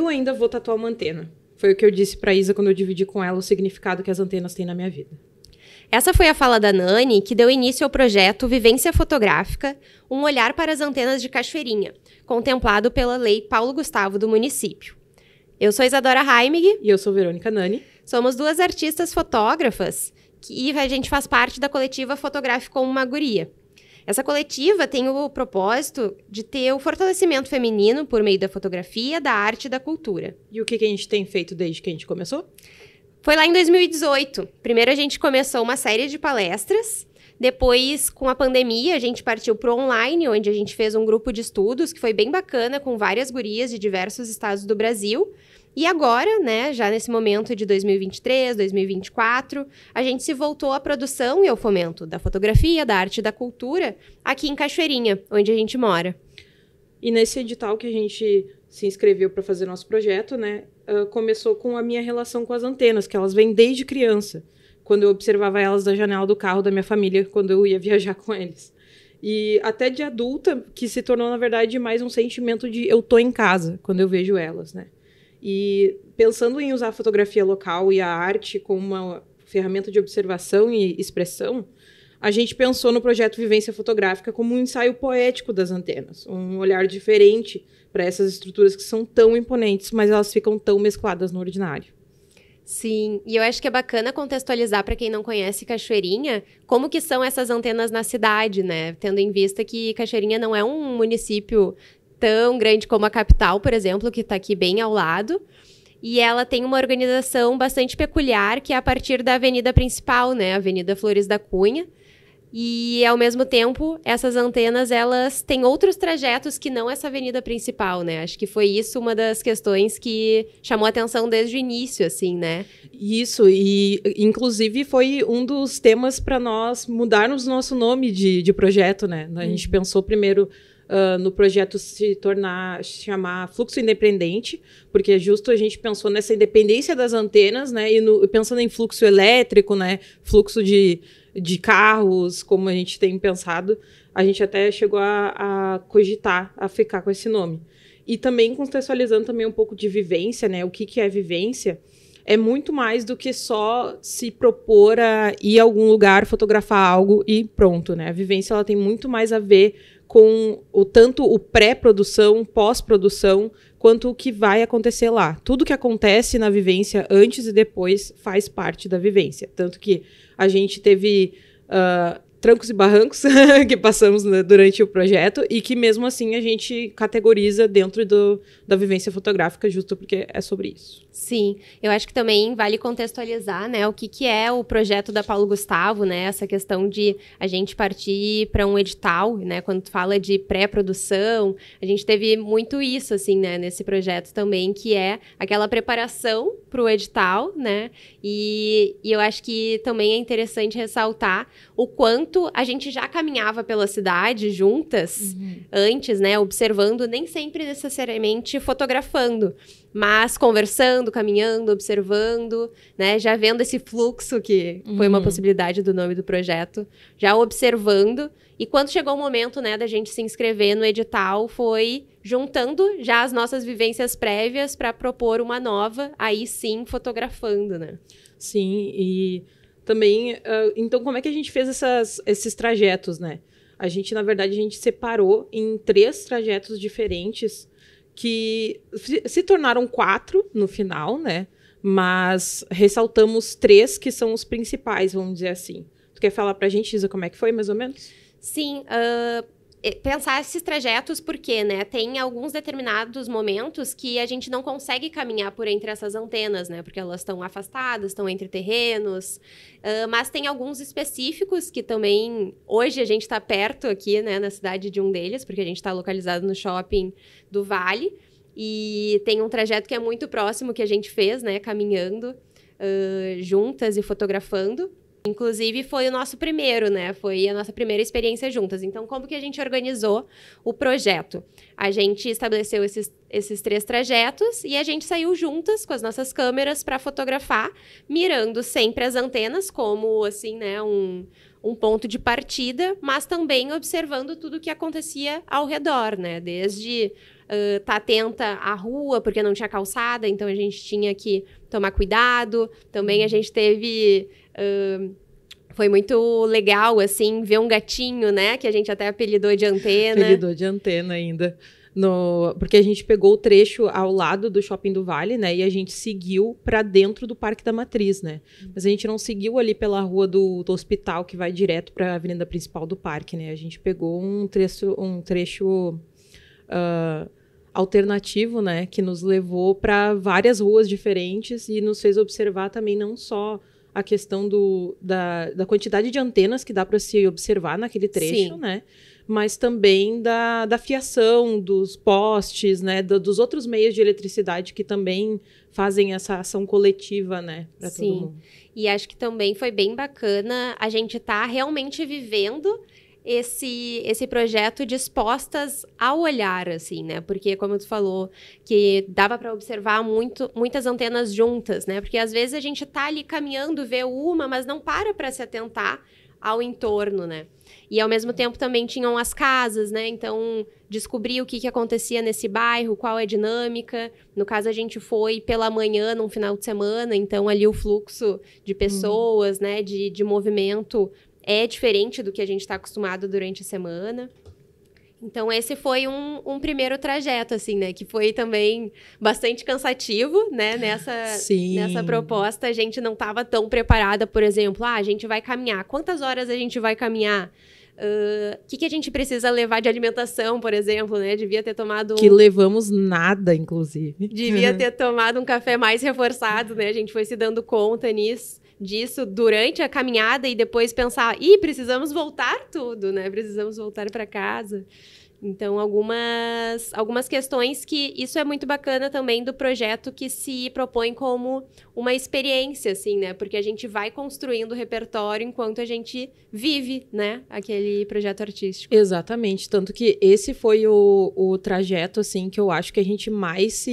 eu ainda vou tatuar uma antena. Foi o que eu disse pra Isa quando eu dividi com ela o significado que as antenas têm na minha vida. Essa foi a fala da Nani, que deu início ao projeto Vivência Fotográfica, um olhar para as antenas de Cachoeirinha, contemplado pela Lei Paulo Gustavo do município. Eu sou Isadora Heimig. E eu sou Verônica Nani. Somos duas artistas fotógrafas e a gente faz parte da coletiva Fotográfico como uma Guria. Essa coletiva tem o propósito de ter o fortalecimento feminino por meio da fotografia, da arte e da cultura. E o que a gente tem feito desde que a gente começou? Foi lá em 2018. Primeiro a gente começou uma série de palestras. Depois, com a pandemia, a gente partiu para o online, onde a gente fez um grupo de estudos que foi bem bacana, com várias gurias de diversos estados do Brasil. E agora, né, já nesse momento de 2023, 2024, a gente se voltou à produção e ao fomento da fotografia, da arte e da cultura aqui em Cachoeirinha, onde a gente mora. E nesse edital que a gente se inscreveu para fazer nosso projeto, né, começou com a minha relação com as antenas, que elas vêm desde criança, quando eu observava elas da janela do carro da minha família, quando eu ia viajar com eles. E até de adulta, que se tornou, na verdade, mais um sentimento de eu tô em casa, quando eu vejo elas, né. E pensando em usar a fotografia local e a arte como uma ferramenta de observação e expressão, a gente pensou no projeto Vivência Fotográfica como um ensaio poético das antenas, um olhar diferente para essas estruturas que são tão imponentes, mas elas ficam tão mescladas no ordinário. Sim, e eu acho que é bacana contextualizar para quem não conhece Cachoeirinha, como que são essas antenas na cidade, né? Tendo em vista que Cachoeirinha não é um município tão grande como a capital, por exemplo, que está aqui bem ao lado. E ela tem uma organização bastante peculiar, que é a partir da avenida principal, né? A Avenida Flores da Cunha. E, ao mesmo tempo, essas antenas, elas têm outros trajetos que não essa avenida principal, né? Acho que foi isso uma das questões que chamou a atenção desde o início, assim, né? Isso, e inclusive foi um dos temas para nós mudarmos nosso nome de projeto, né? A gente pensou primeiro no projeto chamar Fluxo Independente, porque justo a gente pensou nessa independência das antenas, né? E pensando em fluxo elétrico, né? Fluxo de carros, como a gente tem pensado, a gente até chegou a cogitar, a ficar com esse nome. E também contextualizando também um pouco de vivência, né? O que é vivência? É muito mais do que só se propor a ir a algum lugar, fotografar algo e pronto, né? A vivência ela tem muito mais a ver com tanto o pré-produção, pós-produção, quanto o que vai acontecer lá. Tudo que acontece na vivência antes e depois faz parte da vivência. Tanto que a gente teve trancos e barrancos que passamos durante o projeto e que mesmo assim a gente categoriza dentro da vivência fotográfica justo porque é sobre isso. Sim, eu acho que também vale contextualizar, né, o que é o projeto da Paulo Gustavo, né, essa questão de a gente partir para um edital, né, quando tu fala de pré-produção, a gente teve muito isso, assim, né, nesse projeto também, que é aquela preparação para o edital, né, e eu acho que também é interessante ressaltar o quanto a gente já caminhava pela cidade juntas antes, né, observando, nem sempre necessariamente fotografando, mas conversando, caminhando, observando, né? Já vendo esse fluxo, que foi uma possibilidade do nome do projeto, já observando. E quando chegou o momento, né, da gente se inscrever no edital, foi juntando já as nossas vivências prévias para propor uma nova, aí sim, fotografando, né? Sim, e também, então como é que a gente fez esses trajetos, né? A gente, na verdade, a gente separou em 3 trajetos diferentes, que se tornaram 4 no final, né? Mas ressaltamos 3 que são os principais, vamos dizer assim. Tu quer falar pra gente, Isa, como é que foi, mais ou menos? Sim, pensar esses trajetos, porque, né, tem alguns determinados momentos que a gente não consegue caminhar por entre essas antenas, né, porque elas estão afastadas, estão entre terrenos, mas tem alguns específicos que também, hoje a gente está perto aqui, né, na cidade de um deles, porque a gente está localizado no shopping do Vale, e tem um trajeto que é muito próximo que a gente fez, né, caminhando juntas e fotografando. Inclusive, foi o nosso primeiro, né? Foi a nossa primeira experiência juntas. Então, como que a gente organizou o projeto? A gente estabeleceu esses 3 trajetos e a gente saiu juntas com as nossas câmeras para fotografar, mirando sempre as antenas como, assim, né, um ponto de partida, mas também observando tudo o que acontecia ao redor, né? Desde tá atenta à rua, porque não tinha calçada, então a gente tinha que tomar cuidado. Também a gente teve... foi muito legal, assim, ver um gatinho, né? Que a gente até apelidou de Antena. Apelidou de Antena ainda. Porque a gente pegou o trecho ao lado do Shopping do Vale, né? E a gente seguiu para dentro do Parque da Matriz, né? Mas a gente não seguiu ali pela rua do hospital, que vai direto para a avenida principal do parque, né? A gente pegou um trecho alternativo, né? Que nos levou para várias ruas diferentes e nos fez observar também não só a questão da quantidade de antenas que dá para se observar naquele trecho, né? Mas também da fiação, dos postes, né? Dos outros meios de eletricidade que também fazem essa ação coletiva, né? Para todo mundo. E acho que também foi bem bacana a gente estar realmente vivendo esse projeto dispostas ao olhar, assim, né? Porque, como tu falou, que dava para observar muitas antenas juntas, né? Porque às vezes a gente tá ali caminhando, vê uma, mas não para se atentar ao entorno, né? E ao mesmo tempo também tinham as casas, né? Então, descobrir o que acontecia nesse bairro, qual é a dinâmica. No caso, a gente foi pela manhã, num final de semana, então ali o fluxo de pessoas, né? De movimento é diferente do que a gente está acostumado durante a semana. Então, esse foi um primeiro trajeto, assim, né? Que foi também bastante cansativo, né? Nessa proposta, a gente não estava tão preparada, por exemplo, a gente vai caminhar. Quantas horas a gente vai caminhar? O que a gente precisa levar de alimentação, por exemplo, né? Devia ter tomado... Que levamos nada, inclusive. Devia ter tomado um café mais reforçado, né? A gente foi se dando conta disso durante a caminhada e depois pensar, precisamos voltar tudo, né? Precisamos voltar para casa. Então, algumas questões que isso é muito bacana também do projeto que se propõe como uma experiência, assim, né? Porque a gente vai construindo o repertório enquanto a gente vive, né? Aquele projeto artístico. Exatamente. Tanto que esse foi o trajeto, assim, que eu acho que a gente mais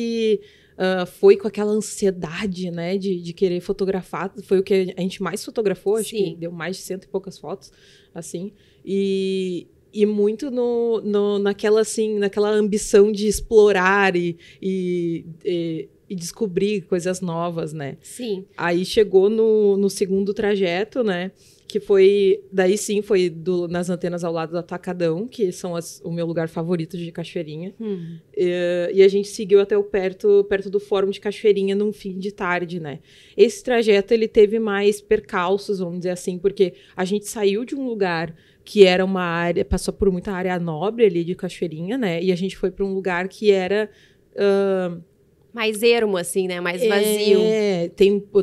foi com aquela ansiedade, né, de querer fotografar. Foi o que a gente mais fotografou, acho que deu mais de 100 e poucas fotos, assim. E muito naquela ambição de explorar e descobrir coisas novas, né? Sim. Aí chegou no segundo trajeto, né? Que foi, daí sim, foi nas antenas ao lado do Atacadão, que são o meu lugar favorito de Cachoeirinha. E a gente seguiu até perto do Fórum de Cachoeirinha num fim de tarde, né? Esse trajeto, ele teve mais percalços, vamos dizer assim, porque a gente saiu de um lugar que era uma área, passou por muita área nobre ali de Cachoeirinha, né? E a gente foi para um lugar que era... mais ermo, assim, né? Mais vazio.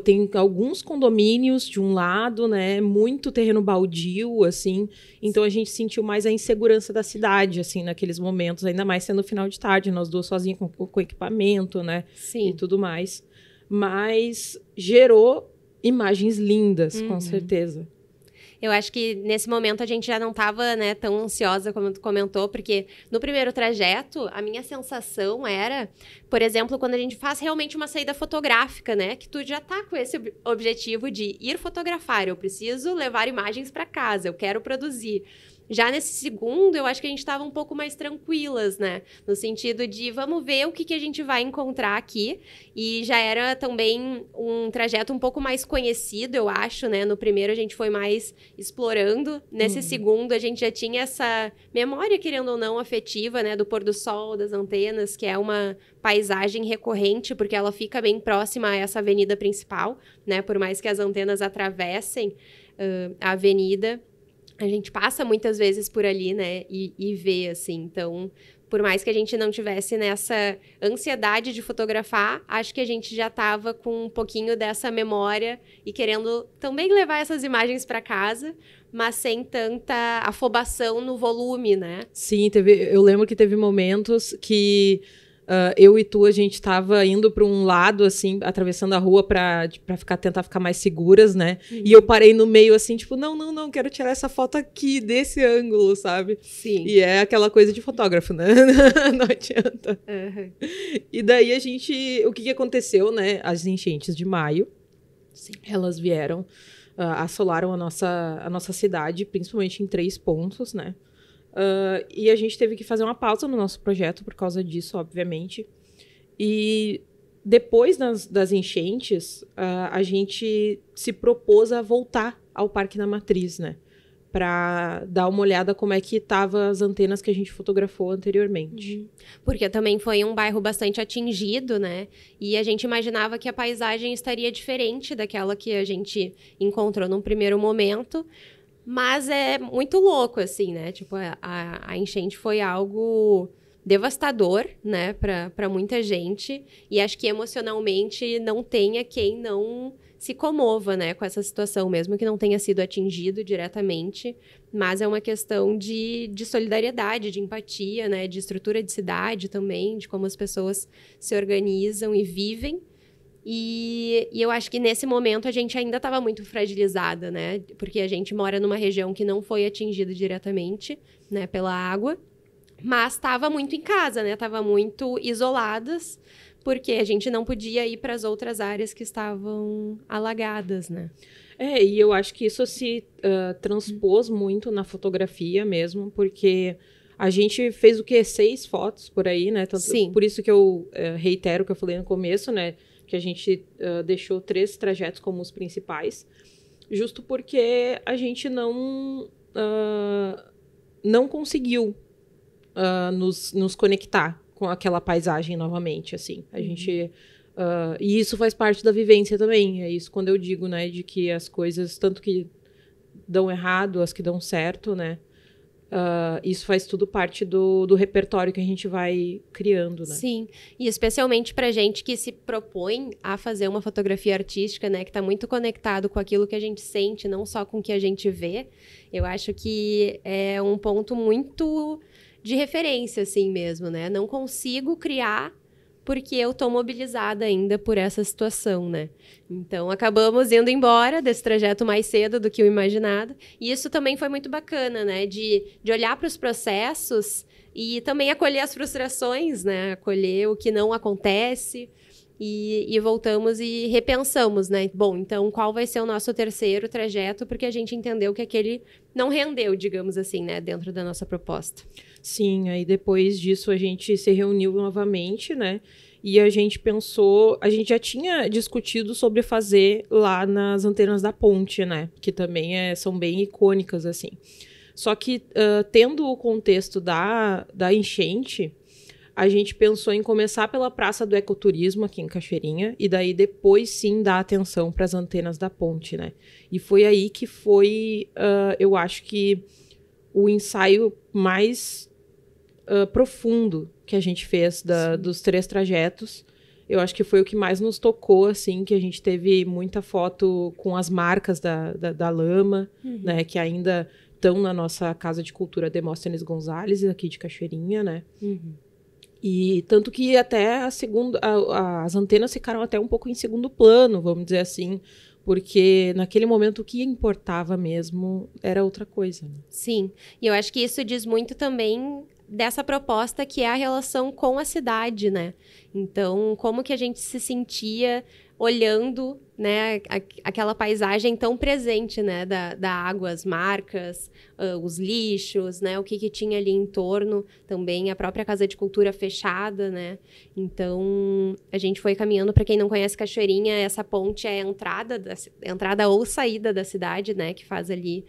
Tem alguns condomínios de um lado, né? Muito terreno baldio, assim. Então, a gente sentiu mais a insegurança da cidade, assim, naqueles momentos. Ainda mais sendo final de tarde, nós duas sozinhas com equipamento, né? Sim. E tudo mais. Mas gerou imagens lindas, com certeza. Eu acho que nesse momento a gente já não estava, né, tão ansiosa como tu comentou, porque no primeiro trajeto, a minha sensação era, por exemplo, quando a gente faz realmente uma saída fotográfica, né, que tu já tá com esse objetivo de ir fotografar, eu preciso levar imagens para casa, eu quero produzir. Já nesse segundo, eu acho que a gente estava um pouco mais tranquilas, né? No sentido de, vamos ver o que a gente vai encontrar aqui. E já era também um trajeto um pouco mais conhecido, eu acho, né? No primeiro, a gente foi mais explorando. Nesse segundo, a gente já tinha essa memória, querendo ou não, afetiva, né? Do pôr do sol, das antenas, que é uma paisagem recorrente, porque ela fica bem próxima a essa avenida principal, né? Por mais que as antenas atravessem a avenida, a gente passa muitas vezes por ali, né, e vê, assim. Então, por mais que a gente não tivesse nessa ansiedade de fotografar, acho que a gente já estava com um pouquinho dessa memória e querendo também levar essas imagens para casa, mas sem tanta afobação no volume, né? Sim, eu lembro que teve momentos que eu e tu, a gente tava indo para um lado, assim, atravessando a rua para tentar ficar mais seguras, né? E eu parei no meio, assim, tipo, não, quero tirar essa foto aqui, desse ângulo, sabe? Sim. E é aquela coisa de fotógrafo, né? Não adianta. E daí o que aconteceu, né? As enchentes de maio, elas vieram, assolaram a nossa cidade, principalmente em 3 pontos, né? E a gente teve que fazer uma pausa no nosso projeto por causa disso, obviamente. E depois das enchentes, a gente se propôs a voltar ao Parque da Matriz, né? Para dar uma olhada como é que estavam as antenas que a gente fotografou anteriormente. Porque também foi um bairro bastante atingido, né? E a gente imaginava que a paisagem estaria diferente daquela que a gente encontrou num primeiro momento. Mas é muito louco, assim, né? Tipo, a enchente foi algo devastador, né? Para muita gente. E acho que emocionalmente não tenha quem não se comova, né, com essa situação, mesmo que não tenha sido atingido diretamente, mas é uma questão de solidariedade, de empatia, né, de estrutura de cidade também, de como as pessoas se organizam e vivem. E eu acho que nesse momento a gente ainda estava muito fragilizada, né, porque a gente mora numa região que não foi atingida diretamente, né, pela água, mas estava muito em casa, né, estava muito isoladas, porque a gente não podia ir para as outras áreas que estavam alagadas, né? E eu acho que isso se transpôs muito na fotografia mesmo, porque a gente fez o quê? 6 fotos por aí, né? Sim. Por isso que eu reitero o que eu falei no começo, né? Que a gente deixou 3 trajetos como os principais, justo porque a gente não conseguiu nos conectar com aquela paisagem novamente, assim. A gente... e isso faz parte da vivência também. É isso quando eu digo, né, de que as coisas, tanto que dão errado, as que dão certo, né, isso faz tudo parte do repertório que a gente vai criando, né? Sim, e especialmente pra gente que se propõe a fazer uma fotografia artística, né, que tá muito conectado com aquilo que a gente sente, não só com o que a gente vê. Eu acho que é um ponto muito de referência, assim mesmo, né? Não consigo criar porque eu tô mobilizada ainda por essa situação, né? Então, acabamos indo embora desse trajeto mais cedo do que o imaginado. E isso também foi muito bacana, né? De olhar para os processos e também acolher as frustrações, né? Acolher o que não acontece. E voltamos e repensamos, né? Bom, então qual vai ser o nosso terceiro trajeto? Porque a gente entendeu que aquele não rendeu, digamos assim, né? Dentro da nossa proposta. Sim, aí depois disso a gente se reuniu novamente, né? E a gente pensou... A gente já tinha discutido sobre fazer lá nas antenas da ponte, né? Que também são bem icônicas, assim. Só que, tendo o contexto da enchente... A gente pensou em começar pela Praça do Ecoturismo, aqui em Cachoeirinha, e daí depois sim dar atenção para as antenas da ponte, né? E foi aí que foi, eu acho que, o ensaio mais profundo que a gente fez dos 3 trajetos. Eu acho que foi o que mais nos tocou, assim, que a gente teve muita foto com as marcas da lama, né? Que ainda estão na nossa Casa de Cultura Demóstenes Gonzalez, aqui de Cachoeirinha, né? E tanto que até as antenas ficaram até um pouco em segundo plano, vamos dizer assim, porque naquele momento o que importava mesmo era outra coisa. Né? Sim, e eu acho que isso diz muito também dessa proposta que é a relação com a cidade, né? Então, como que a gente se sentia olhando, né, aquela paisagem tão presente, né, da água, as marcas, os lixos, né, o que tinha ali em torno, também a própria Casa de Cultura fechada, né, então a gente foi caminhando. Para quem não conhece Cachoeirinha, essa ponte é a entrada ou saída da cidade, né, que faz ali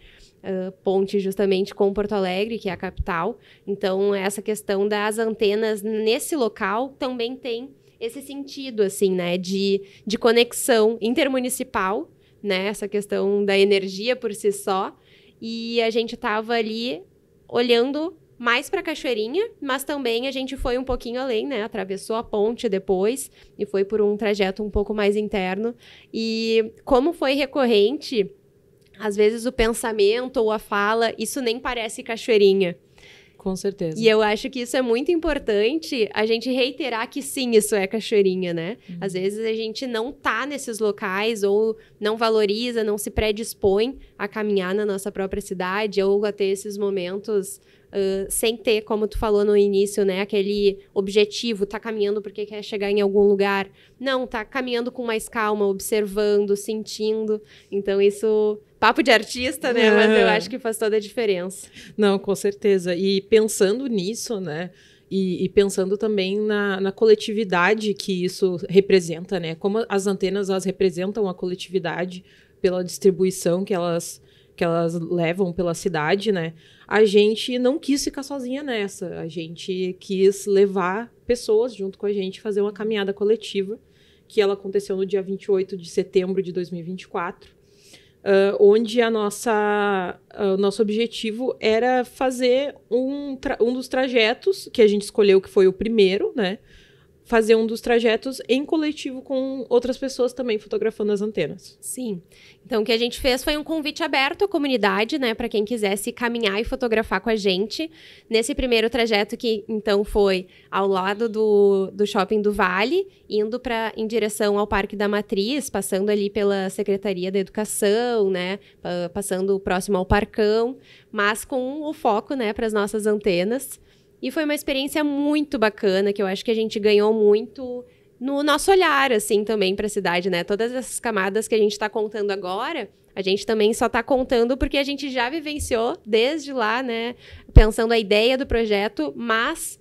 ponte justamente com Porto Alegre, que é a capital. Então, essa questão das antenas nesse local também tem esse sentido, assim, né, de conexão intermunicipal, né, essa questão da energia por si só, e a gente estava ali olhando mais para Cachoeirinha, mas também a gente foi um pouquinho além, né, atravessou a ponte depois e foi por um trajeto um pouco mais interno, e como foi recorrente, às vezes o pensamento ou a fala, isso nem parece Cachoeirinha. Com certeza. E eu acho que isso é muito importante, a gente reiterar que sim, isso é Cachoeirinha, né? Às vezes a gente não tá nesses locais ou não valoriza, não se predispõe a caminhar na nossa própria cidade ou a ter esses momentos sem ter, como tu falou no início, né, aquele objetivo, tá caminhando porque quer chegar em algum lugar. Não, tá caminhando com mais calma, observando, sentindo. Então, isso... Papo de artista, né? Mas eu acho que faz toda a diferença. Não, com certeza. E pensando nisso, né? E pensando também na coletividade que isso representa, né? Como as antenas, elas representam a coletividade pela distribuição que elas levam pela cidade, né? A gente não quis ficar sozinha nessa. A gente quis levar pessoas junto com a gente, fazer uma caminhada coletiva, que ela aconteceu no dia 28 de setembro de 2024. Onde o nosso objetivo era fazer um dos trajetos, que a gente escolheu que foi o primeiro, né? Fazer um dos trajetos em coletivo com outras pessoas também fotografando as antenas. Sim. Então, o que a gente fez foi um convite aberto à comunidade, né? Para quem quisesse caminhar e fotografar com a gente. Nesse primeiro trajeto que, então, foi ao lado do Shopping do Vale, indo em direção ao Parque da Matriz, passando ali pela Secretaria da Educação, né? Passando próximo ao Parcão, mas com o foco, né, para as nossas antenas. E foi uma experiência muito bacana, que eu acho que a gente ganhou muito no nosso olhar, assim, também para a cidade, né? Todas essas camadas que a gente está contando agora, a gente também só está contando porque a gente já vivenciou desde lá, né? Pensando a ideia do projeto, mas,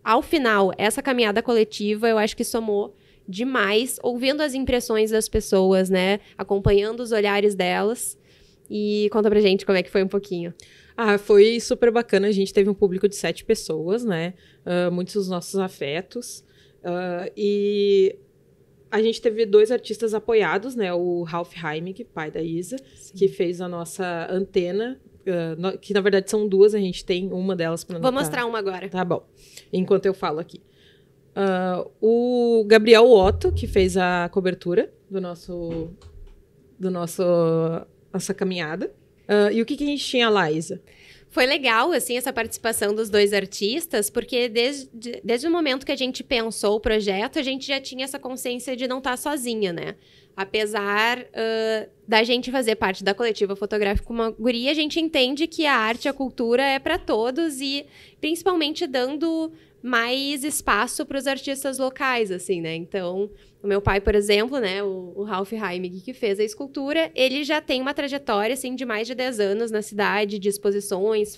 ao final, essa caminhada coletiva, eu acho que somou demais, ouvindo as impressões das pessoas, né? Acompanhando os olhares delas. E conta pra gente como é que foi um pouquinho. Foi super bacana. A gente teve um público de 7 pessoas, né? Muitos dos nossos afetos. E a gente teve 2 artistas apoiados, né? O Ralph Heimig, pai da Isa, Sim. que fez a nossa antena, que na verdade são 2, a gente tem uma delas para Vou mostrar uma agora. Tá bom, enquanto eu falo aqui. O Gabriel Otto, que fez a cobertura do nossa caminhada. E o que a gente tinha lá, Isa? Foi legal, assim, essa participação dos 2 artistas, porque desde o momento que a gente pensou o projeto, a gente já tinha essa consciência de não estar sozinha, né? Apesar da gente fazer parte da coletiva fotográfica uma guria, a gente entende que a arte e a cultura é para todos e principalmente dando mais espaço para os artistas locais, assim, né? Então, o meu pai, por exemplo, né, o Ralph Heimig, que fez a escultura, ele já tem uma trajetória, assim, de mais de 10 anos na cidade, de exposições,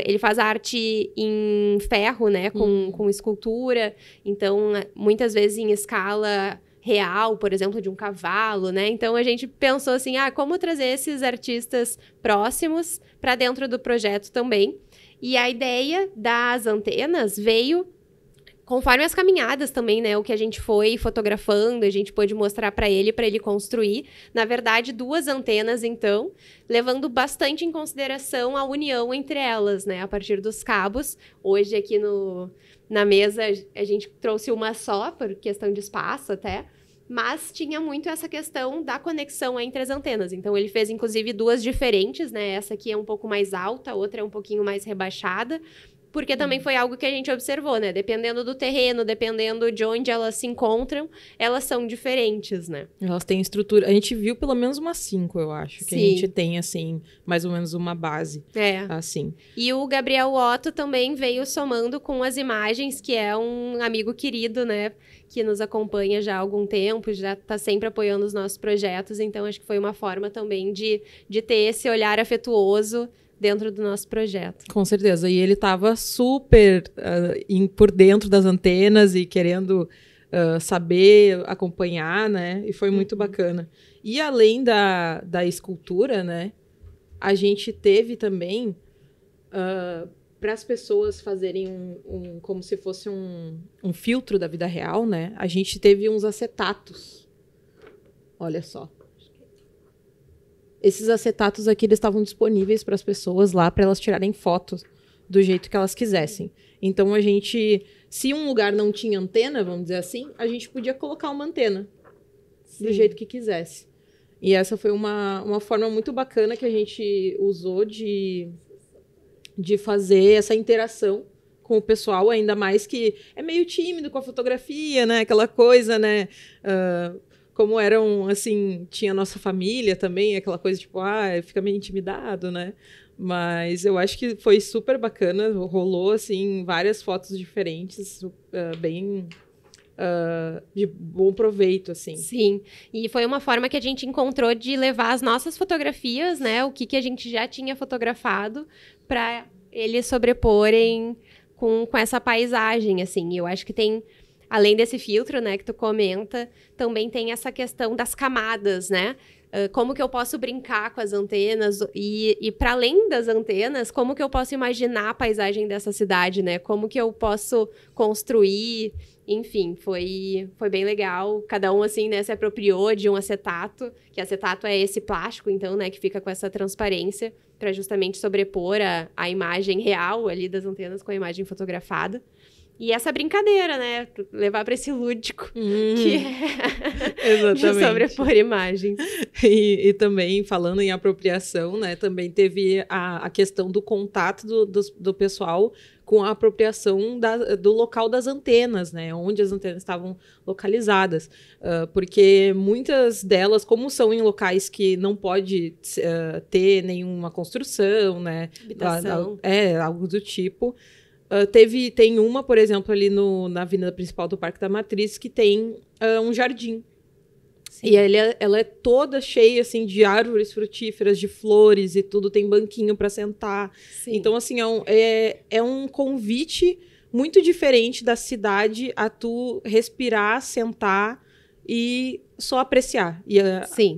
ele faz arte em ferro, né, com escultura, então, muitas vezes em escala real, por exemplo, de um cavalo, né? Então, a gente pensou assim, como trazer esses artistas próximos para dentro do projeto também. E a ideia das antenas veio conforme as caminhadas também, né? O que a gente foi fotografando, a gente pôde mostrar para ele construir. Na verdade, 2 antenas, então, levando bastante em consideração a união entre elas, né? A partir dos cabos. Hoje, aqui na mesa, a gente trouxe uma só, por questão de espaço até. Mas tinha muito essa questão da conexão entre as antenas. Então, ele fez, inclusive, 2 diferentes, né? Essa aqui é um pouco mais alta, a outra é um pouquinho mais rebaixada. Porque também foi algo que a gente observou, né? Dependendo do terreno, dependendo de onde elas se encontram, elas são diferentes, né? Elas têm estrutura. A gente viu pelo menos umas 5, eu acho. Que Sim. a gente tem, assim, mais ou menos uma base. Assim. E o Gabriel Otto também veio somando com as imagens, que é um amigo querido, né? Que nos acompanha já há algum tempo, já está sempre apoiando os nossos projetos. Então, acho que foi uma forma também de ter esse olhar afetuoso dentro do nosso projeto. Com certeza. E ele estava super por dentro das antenas e querendo saber, acompanhar, né? E foi muito bacana. E além da escultura, né? A gente teve também, para as pessoas fazerem como se fosse um filtro da vida real, né? A gente teve uns acetatos. Olha só. Esses acetatos aqui, eles estavam disponíveis para as pessoas lá, para elas tirarem fotos do jeito que elas quisessem. Então, se um lugar não tinha antena, vamos dizer assim, a gente podia colocar uma antena do jeito que quisesse. E essa foi uma forma muito bacana que a gente usou de fazer essa interação com o pessoal, ainda mais que é meio tímido com a fotografia, né? Aquela coisa, né? Como eram, assim, tinha a nossa família também, aquela coisa tipo, fica meio intimidado, né? Mas eu acho que foi super bacana, rolou, assim, várias fotos diferentes, bem de bom proveito, assim. Sim, e foi uma forma que a gente encontrou de levar as nossas fotografias, né, o que a gente já tinha fotografado, para eles sobreporem com essa paisagem, assim. Eu acho que tem, além desse filtro, né, que tu comenta, também tem essa questão das camadas, né? Como que eu posso brincar com as antenas e para além das antenas, como que eu posso imaginar a paisagem dessa cidade, né? Como que eu posso construir, enfim, foi bem legal. Cada um, assim, né, se apropriou de um acetato, que acetato é esse plástico, então, né, que fica com essa transparência para justamente sobrepor a imagem real ali das antenas com a imagem fotografada. E essa brincadeira, né? Levar para esse lúdico, que é de sobrepor imagens. E também, falando em apropriação, né? Também teve a questão do contato do pessoal com a apropriação do local das antenas, né? Onde as antenas estavam localizadas. Porque muitas delas, como são em locais que não pode ter nenhuma construção, né? Habitação. Algo do tipo... tem uma, por exemplo, ali na avenida principal do Parque da Matriz, que tem um jardim. Sim. E ela é toda cheia, assim, de árvores frutíferas, de flores e tudo, tem banquinho para sentar. Sim. Então, assim, é um convite muito diferente da cidade a tu respirar, sentar e só apreciar e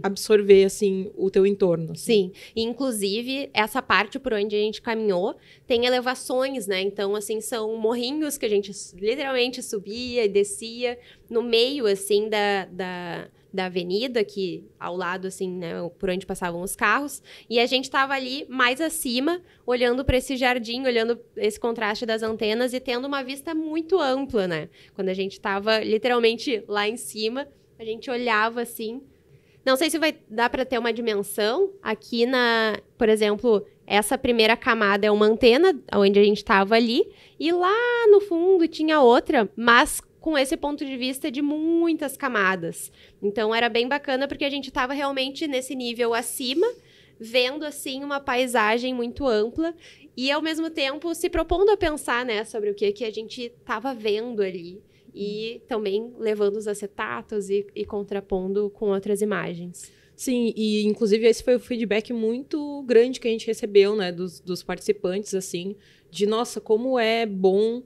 absorver, assim, o teu entorno. Assim. Sim, e, inclusive, essa parte por onde a gente caminhou tem elevações, né? Então, assim, são morrinhos que a gente literalmente subia e descia no meio, assim, da avenida, que ao lado, assim, né, por onde passavam os carros, e a gente tava ali mais acima, olhando para esse jardim, olhando esse contraste das antenas e tendo uma vista muito ampla, né? Quando a gente tava literalmente lá em cima, a gente olhava assim. Não sei se vai dar para ter uma dimensão. Aqui por exemplo, essa primeira camada é uma antena, onde a gente estava ali, e lá no fundo tinha outra, mas com esse ponto de vista de muitas camadas. Então era bem bacana porque a gente estava realmente nesse nível acima, vendo assim uma paisagem muito ampla e ao mesmo tempo se propondo a pensar, né, sobre o que a gente estava vendo ali. E também levando os acetatos e contrapondo com outras imagens. Sim, e inclusive esse foi o feedback muito grande que a gente recebeu, né, dos participantes, assim, de, nossa, como é bom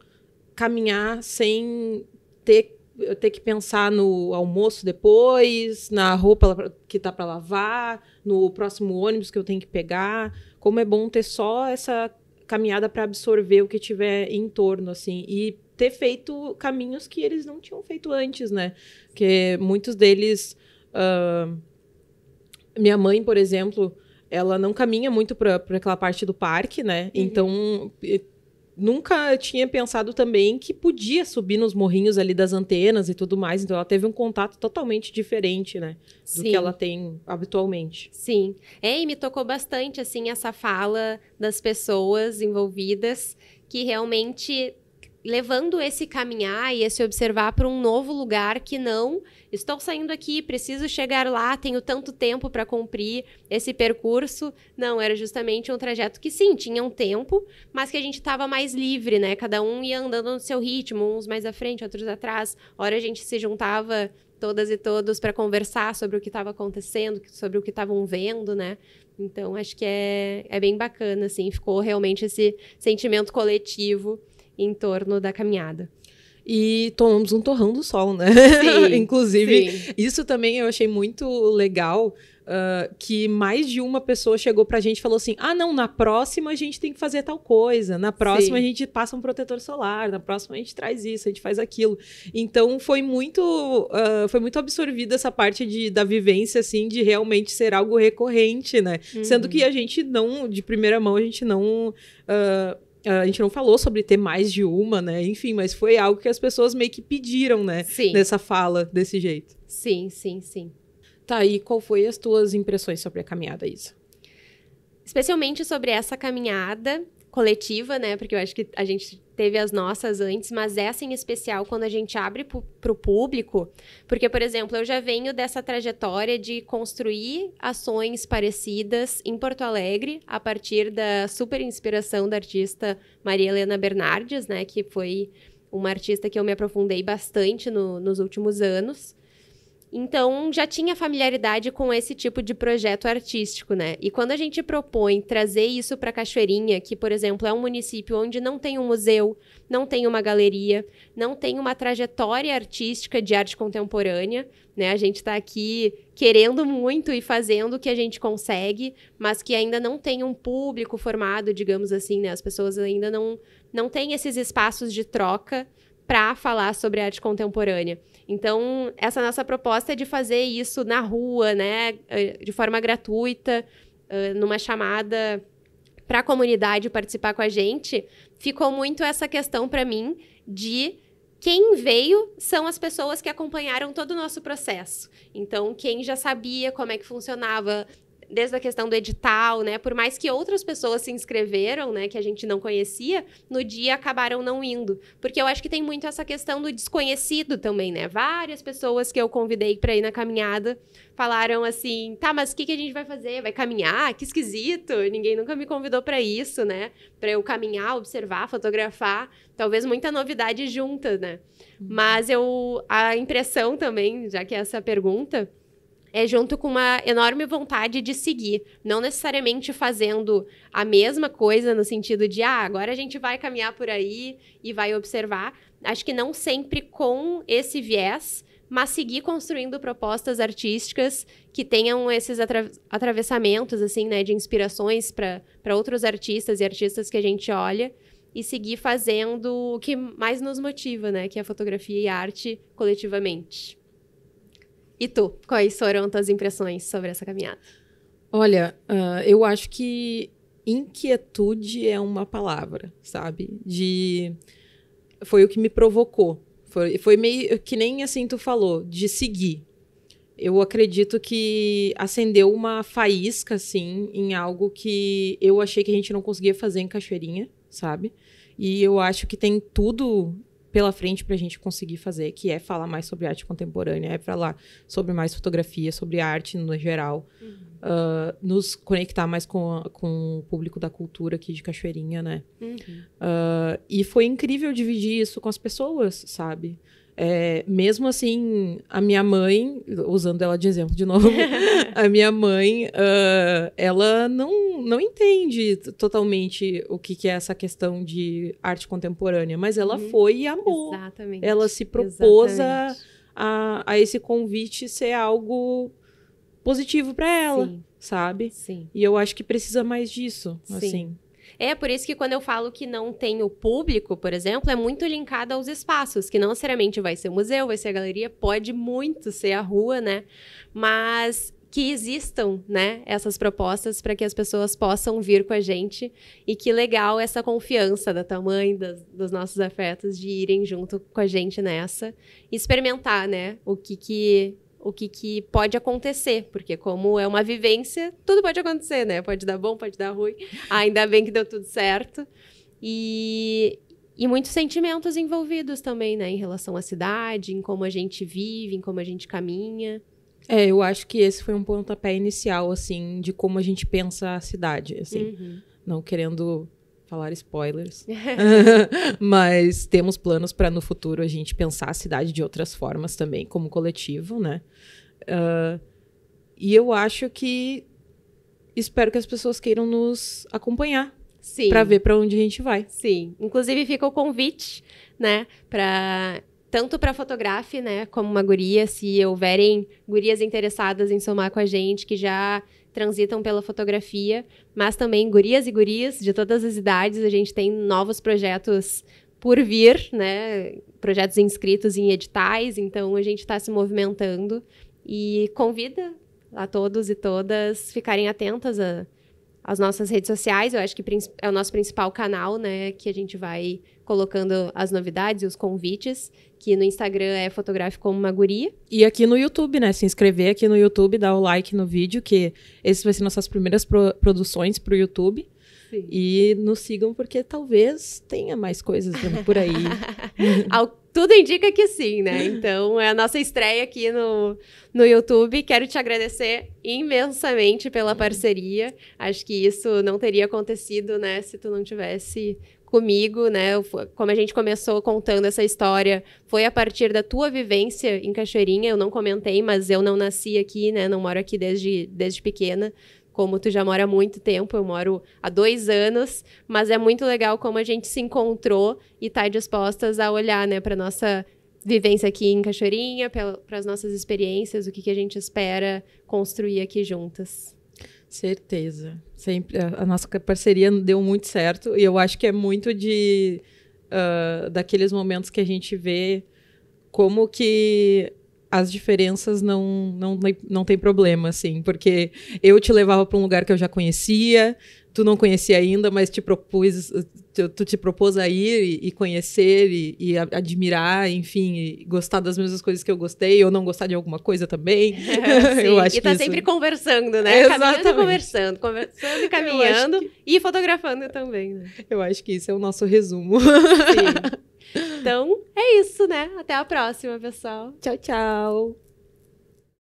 caminhar sem ter que pensar no almoço depois, na roupa que tá para lavar, no próximo ônibus que eu tenho que pegar, como é bom ter só essa caminhada para absorver o que tiver em torno, assim, e ter feito caminhos que eles não tinham feito antes, né? Porque muitos deles... minha mãe, por exemplo, ela não caminha muito para aquela parte do parque, né? Uhum. Então, nunca tinha pensado também que podia subir nos morrinhos ali das antenas e tudo mais. Então, ela teve um contato totalmente diferente, né? Do que ela tem habitualmente. Sim. E me tocou bastante, assim, essa fala das pessoas envolvidas que realmente... levando esse caminhar e esse observar para um novo lugar que não... Estou saindo aqui, preciso chegar lá, tenho tanto tempo para cumprir esse percurso. Não, era justamente um trajeto que, sim, tinha um tempo, mas que a gente estava mais livre, né? Cada um ia andando no seu ritmo, uns mais à frente, outros atrás. Hora a gente se juntava, todas e todos, para conversar sobre o que estava acontecendo, sobre o que estavam vendo, né? Então, acho que é bem bacana, assim. Ficou realmente esse sentimento coletivo em torno da caminhada. E tomamos um torrão do sol, né? Sim, inclusive, sim. Isso também eu achei muito legal, que mais de uma pessoa chegou pra gente e falou assim, não, na próxima a gente tem que fazer tal coisa, na próxima sim. A gente passa um protetor solar, na próxima a gente traz isso, a gente faz aquilo. Então, foi muito absorvida essa parte da vivência, assim, de realmente ser algo recorrente, né? Uhum. Sendo que a gente não, de primeira mão, a gente não falou sobre ter mais de uma, né? Enfim, mas foi algo que as pessoas meio que pediram, né? Sim. Nessa fala, desse jeito. Sim, sim, sim. Tá, e qual foi as tuas impressões sobre a caminhada, Isa? Especialmente sobre essa caminhada coletiva, né? Porque eu acho que a gente teve as nossas antes, mas essa em especial, quando a gente abre para o público, porque, por exemplo, eu já venho dessa trajetória de construir ações parecidas em Porto Alegre, a partir da super inspiração da artista Maria Helena Bernardes, né, que foi uma artista que eu me aprofundei bastante nos últimos anos. Então, já tinha familiaridade com esse tipo de projeto artístico, né? E quando a gente propõe trazer isso para Cachoeirinha, que, por exemplo, é um município onde não tem um museu, não tem uma galeria, não tem uma trajetória artística de arte contemporânea, né? A gente está aqui querendo muito e fazendo o que a gente consegue, mas que ainda não tem um público formado, digamos assim, né? As pessoas ainda não têm esses espaços de troca para falar sobre arte contemporânea. Então, essa nossa proposta é de fazer isso na rua, né, de forma gratuita, numa chamada para a comunidade participar com a gente. Ficou muito essa questão para mim de quem veio são as pessoas que acompanharam todo o nosso processo. Então, quem já sabia como é que funcionava, desde a questão do edital, né? Por mais que outras pessoas se inscreveram, né? Que a gente não conhecia, no dia acabaram não indo. Porque eu acho que tem muito essa questão do desconhecido também, né? Várias pessoas que eu convidei para ir na caminhada falaram assim, tá, mas o que a gente vai fazer? Vai caminhar? Que esquisito! Ninguém nunca me convidou para isso, né? Para eu caminhar, observar, fotografar. Talvez muita novidade junta, né? Mas a impressão também, já que é essa pergunta, é junto com uma enorme vontade de seguir. Não necessariamente fazendo a mesma coisa no sentido de, agora a gente vai caminhar por aí e vai observar. Acho que não sempre com esse viés, mas seguir construindo propostas artísticas que tenham esses atravessamentos, assim, né, de inspirações para outros artistas e artistas que a gente olha e seguir fazendo o que mais nos motiva, né, que é a fotografia e a arte coletivamente. E tu, quais foram tuas impressões sobre essa caminhada? Olha, eu acho que inquietude é uma palavra, sabe? Foi o que me provocou. Foi meio que nem assim tu falou, de seguir. Eu acredito que acendeu uma faísca, assim, em algo que eu achei que a gente não conseguia fazer em Cachoeirinha, sabe? E eu acho que tem tudo pela frente pra gente conseguir fazer, que é falar mais sobre arte contemporânea, é falar sobre mais fotografia, sobre arte no geral, nos conectar mais com o público da cultura aqui de Cachoeirinha, né? E foi incrível dividir isso com as pessoas, sabe? Mesmo assim, a minha mãe, usando ela de exemplo de novo, a minha mãe, ela não entende totalmente o que é essa questão de arte contemporânea, mas ela foi e amou. Exatamente. Ela se propôs a esse convite ser algo positivo para ela, Sim. sabe? Sim. E eu acho que precisa mais disso, Sim. assim. É por isso que quando eu falo que não tem o público, por exemplo, é muito linkado aos espaços, que não necessariamente vai ser o museu, vai ser a galeria, pode muito ser a rua, né? Mas que existam, né, essas propostas para que as pessoas possam vir com a gente. E que legal essa confiança da tua mãe, dos nossos afetos, de irem junto com a gente nessa e experimentar, né, o que pode acontecer, porque como é uma vivência, tudo pode acontecer, né? Pode dar bom, pode dar ruim. Ainda bem que deu tudo certo. E muitos sentimentos envolvidos também, né? Em relação à cidade, em como a gente vive, em como a gente caminha. Eu acho que esse foi um pontapé inicial, assim, de como a gente pensa a cidade, assim. Não querendo falar spoilers, mas temos planos para no futuro a gente pensar a cidade de outras formas também, como coletivo, né? E eu acho que espero que as pessoas queiram nos acompanhar para ver para onde a gente vai. Sim, inclusive fica o convite, né, tanto para fotografe, né, como uma guria, se houverem gurias interessadas em somar com a gente, que já transitam pela fotografia, mas também gurias e guris de todas as idades. A gente tem novos projetos por vir, né, projetos inscritos em editais, então a gente está se movimentando e convida a todos e todas ficarem atentas às nossas redes sociais. Eu acho que é o nosso principal canal, né, que a gente vai colocando as novidades e os convites, que no Instagram é Fotografe como uma Guria. E aqui no YouTube, né, se inscrever aqui no YouTube, dar o like no vídeo, que esse vai ser nossas primeiras produções pro YouTube. Sim. E nos sigam porque talvez tenha mais coisas por aí. Tudo indica que sim, né? Então, é a nossa estreia aqui no YouTube. Quero te agradecer imensamente pela parceria. Acho que isso não teria acontecido, né, se tu não tivesse comigo, né? Como a gente começou contando essa história, foi a partir da tua vivência em Cachoeirinha. Eu não comentei, mas eu não nasci aqui, né? Não moro aqui desde pequena. Como tu já mora há muito tempo, eu moro há 2 anos, mas é muito legal como a gente se encontrou e tá dispostas a olhar, né, para nossa vivência aqui em Cachoeirinha, para as nossas experiências, o que a gente espera construir aqui juntas. Certeza. Sempre a nossa parceria deu muito certo e eu acho que é muito daqueles momentos que a gente vê como que as diferenças não tem problema, assim, porque eu te levava para um lugar que eu já conhecia, tu não conhecia ainda, mas tu te propôs a ir e conhecer e admirar, enfim, e gostar das mesmas coisas que eu gostei, ou não gostar de alguma coisa também. Eu acho e tá sempre conversando, né? Exatamente. Caminhando, conversando e caminhando e fotografando também, né? Eu acho que isso é o nosso resumo. Sim. Então, é isso, né? Até a próxima, pessoal. Tchau, tchau.